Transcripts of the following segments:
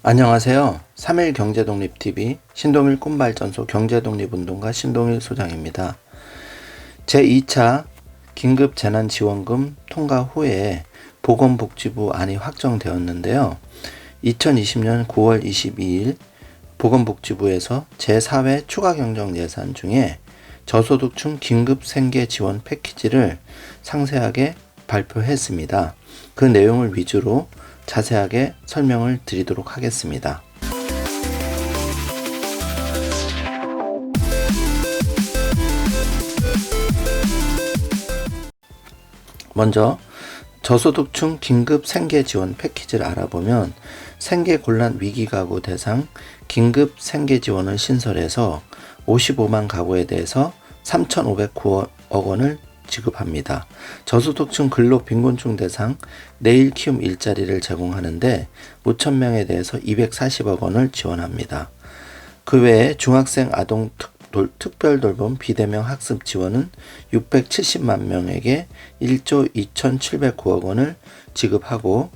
안녕하세요. 3일 경제독립TV 신동일 꿈발전소 경제독립운동가 신동일 소장입니다. 제2차 긴급재난지원금 통과 후에 보건복지부 안이 확정되었는데요. 2020년 9월 22일 보건복지부에서 제4회 추가경정예산 중에 저소득층 긴급생계지원 패키지를 상세하게 발표했습니다. 그 내용을 위주로 자세하게 설명을 드리도록 하겠습니다. 먼저 저소득층 긴급 생계 지원 패키지를 알아보면 생계곤란 위기가구 대상 긴급 생계 지원을 신설해서 55만 가구에 대해서 3,509억 원을 지급합니다. 저소득층 근로빈곤층 대상 내일 키움 일자리를 제공하는데 5,000명에 대해서 240억 원을 지원합니다. 그 외에 중학생 아동 특별돌봄 비대면 학습 지원은 670만 명에게 1조 2,709억 원을 지급하고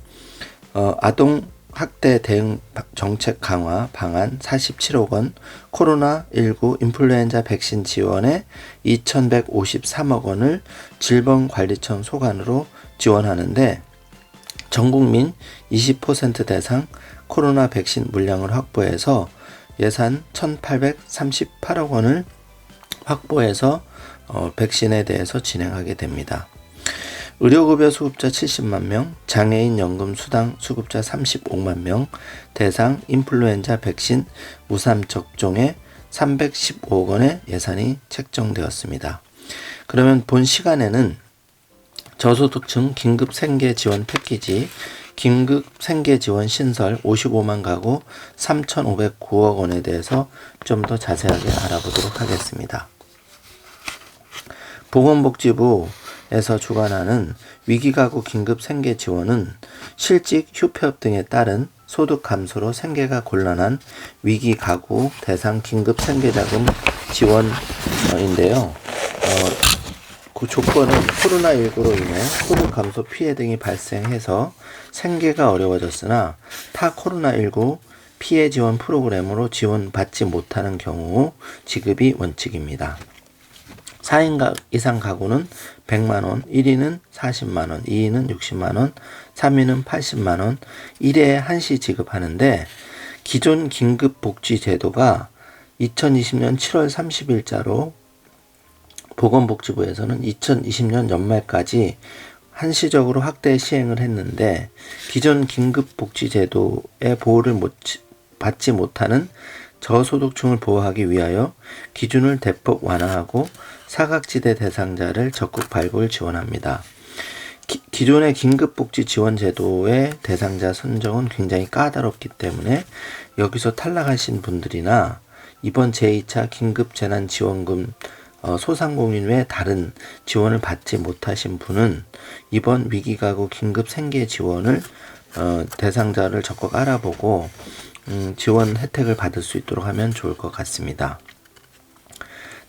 아동 학대 대응 정책 강화 방안 47억 원, 코로나19 인플루엔자 백신 지원에 2,153억 원을 질병관리청 소관으로 지원하는데 전국민 20% 대상 코로나 백신 물량을 확보해서 예산 1,838억 원을 확보해서 백신에 대해서 진행하게 됩니다. 의료급여 수급자 70만 명, 장애인 연금 수당 수급자 35만 명, 대상 인플루엔자 백신 무상 접종에 315억 원의 예산이 책정되었습니다. 그러면 본 시간에는 저소득층 긴급 생계 지원 패키지 긴급 생계 지원 신설 55만 가구 3,509억 원에 대해서 좀 더 자세하게 알아보도록 하겠습니다. 보건복지부에서 주관하는 위기가구 긴급 생계 지원은 실직, 휴폐업 등에 따른 소득 감소로 생계가 곤란한 위기가구 대상 긴급 생계자금 지원인데요. 그 조건은 코로나19로 인해 소득 감소 피해 등이 발생해서 생계가 어려워졌으나 타 코로나19 피해 지원 프로그램으로 지원받지 못하는 경우 지급이 원칙입니다. 4인 이상 가구는 100만원, 1인은 40만원, 2인은 60만원, 3인은 80만원, 1회에 한시 지급하는데 기존 긴급복지제도가 2020년 7월 30일자로 보건복지부에서는 2020년 연말까지 한시적으로 확대 시행을 했는데 기존 긴급복지제도의 보호를 받지 못하는 저소득층을 보호하기 위하여 기준을 대폭 완화하고 사각지대 대상자를 적극 발굴 지원합니다. 기존의 긴급복지 지원제도의 대상자 선정은 굉장히 까다롭기 때문에 여기서 탈락하신 분들이나 이번 제2차 긴급재난지원금 소상공인 외 다른 지원을 받지 못하신 분은 이번 위기가구 긴급생계 지원을 대상자를 적극 알아보고 지원 혜택을 받을 수 있도록 하면 좋을 것 같습니다.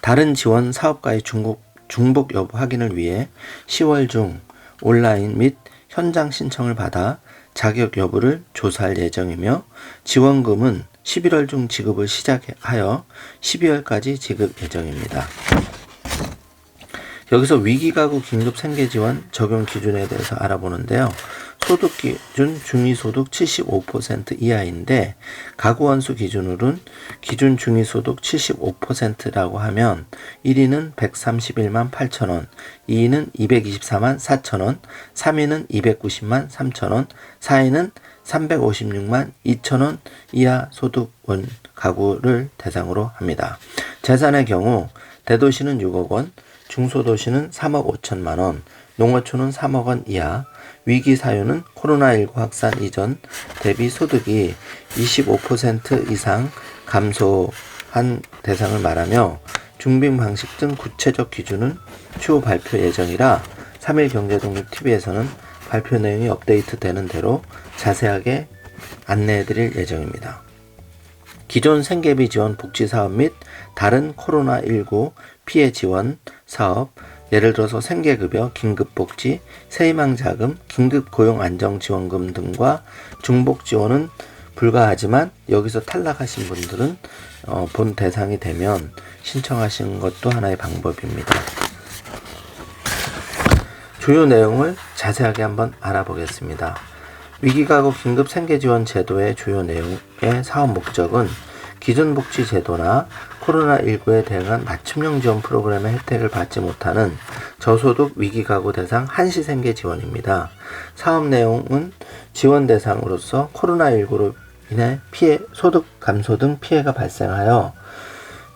다른 지원 사업과의 중복 여부 확인을 위해 10월 중 온라인 및 현장 신청을 받아 자격 여부를 조사할 예정이며 지원금은 11월 중 지급을 시작하여 12월까지 지급 예정입니다. 여기서 위기가구 긴급생계지원 적용 기준에 대해서 알아보는데요. 소득기준 중위소득 75% 이하인데 가구원수 기준으로는 기준 중위소득 75%라고 하면 1인은 131만 8천원, 2인은 224만 4천원, 3인은 290만 3천원, 4인은 356만 2천원 이하 소득원 가구를 대상으로 합니다. 재산의 경우 대도시는 6억 원, 중소도시는 3억 5천만 원, 농어촌은 3억 원 이하, 위기 사유는 코로나19 확산 이전 대비 소득이 25% 이상 감소한 대상을 말하며 중빈 방식 등 구체적 기준은 추후 발표 예정이라 3일 경제독립TV에서는 발표 내용이 업데이트되는 대로 자세하게 안내해드릴 예정입니다. 기존 생계비 지원 복지사업 및 다른 코로나19 피해 지원 사업, 예를 들어서 생계급여, 긴급복지, 새희망자금, 긴급고용안정지원금 등과 중복지원은 불가하지만 여기서 탈락하신 분들은 본 대상이 되면 신청하시는 것도 하나의 방법입니다. 주요 내용을 자세하게 한번 알아보겠습니다. 위기가구 긴급생계지원 제도의 주요 내용의 사업 목적은 기존 복지제도나 코로나19에 대응한 맞춤형 지원 프로그램의 혜택을 받지 못하는 저소득 위기가구 대상 한시생계 지원입니다. 사업 내용은 지원 대상으로서 코로나19로 인해 소득 감소 등 피해가 발생하여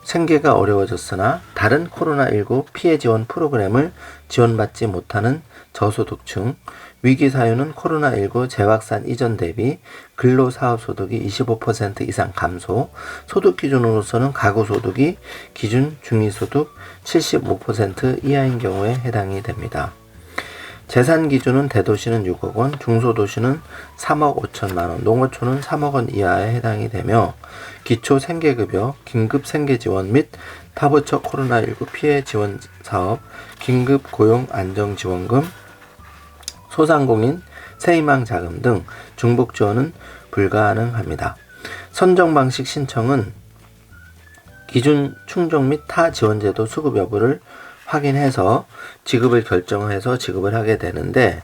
생계가 어려워졌으나 다른 코로나19 피해 지원 프로그램을 지원받지 못하는 저소득층, 위기 사유는 코로나19 재확산 이전 대비 근로사업소득이 25% 이상 감소, 소득 기준으로서는 가구소득이 기준 중위소득 75% 이하인 경우에 해당이 됩니다. 재산 기준은 대도시는 6억 원, 중소도시는 3억 5천만 원, 농어촌은 3억 원 이하에 해당이 되며 기초생계급여, 긴급생계지원 및 타부처 코로나19 피해 지원 사업, 긴급고용안정지원금, 소상공인 새희망자금 등 중복 지원은 불가능합니다. 선정 방식 신청은 기준 충족 및 타 지원제도 수급 여부를 확인해서 지급을 결정해서 지급을 하게 되는데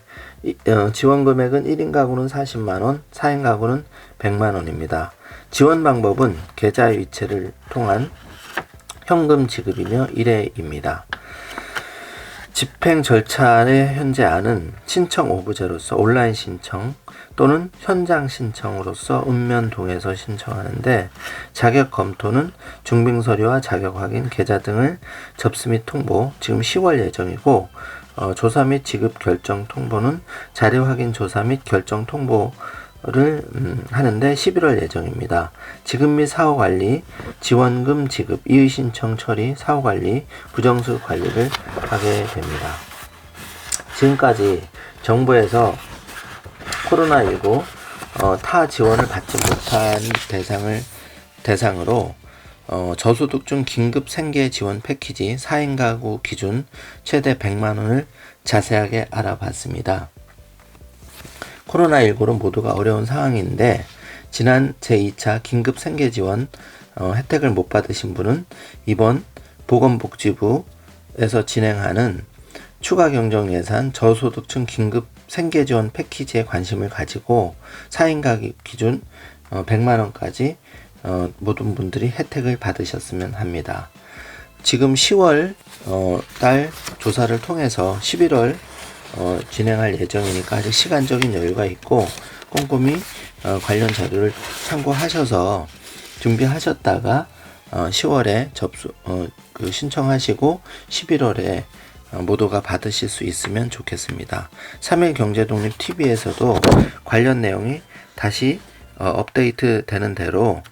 지원 금액은 1인 가구는 40만원, 4인 가구는 100만원입니다. 지원 방법은 계좌 이체를 통한 현금 지급이며 1회입니다. 집행 절차의 현재 안은 신청 오브제로서 온라인 신청 또는 현장 신청으로서 읍면동에서 신청하는데 자격 검토는 증빙서류와 자격 확인, 계좌 등을 접수 및 통보 지금 10월 예정이고 조사 및 지급 결정 통보는 자료 확인 조사 및 결정 통보를 하는데 11월 예정입니다. 지급 및 사후 관리, 지원금 지급, 이의 신청 처리, 사후 관리, 부정수 관리를 하게 됩니다. 지금까지 정부에서 코로나19 타 지원을 받지 못한 대상으로 저소득층 긴급 생계 지원 패키지 4인 가구 기준 최대 100만 원을 자세하게 알아봤습니다. 코로나19로 모두가 어려운 상황인데 지난 제2차 긴급 생계 지원 혜택을 못 받으신 분은 이번 보건복지부에서 진행하는 추가 경정 예산 저소득층 긴급 생계 지원 패키지에 관심을 가지고 4인 가구 기준 100만 원까지 모든 분들이 혜택을 받으셨으면 합니다. 지금 10월 달 조사를 통해서 11월 진행할 예정이니까 아직 시간적인 여유가 있고 꼼꼼히 관련 자료를 참고하셔서 준비하셨다가 10월에 신청하시고 11월에 모두가 받으실 수 있으면 좋겠습니다. 3일 경제독립TV에서도 관련 내용이 다시 업데이트 되는 대로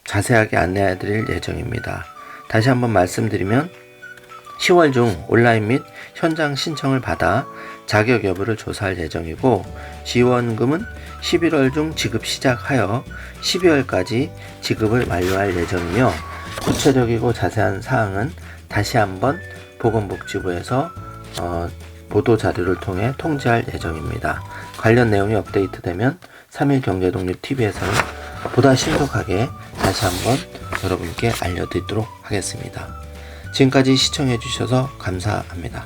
자세하게 안내해 드릴 예정입니다. 다시 한번 말씀드리면 10월 중 온라인 및 현장 신청을 받아 자격 여부를 조사할 예정이고 지원금은 11월 중 지급 시작하여 12월까지 지급을 완료할 예정이며 구체적이고 자세한 사항은 다시 한번 보건복지부에서 보도 자료를 통해 통지할 예정입니다. 관련 내용이 업데이트되면 3일 경제독립TV에서는 보다 신속하게 다시 한번 여러분께 알려드리도록 하겠습니다. 지금까지 시청해 주셔서 감사합니다.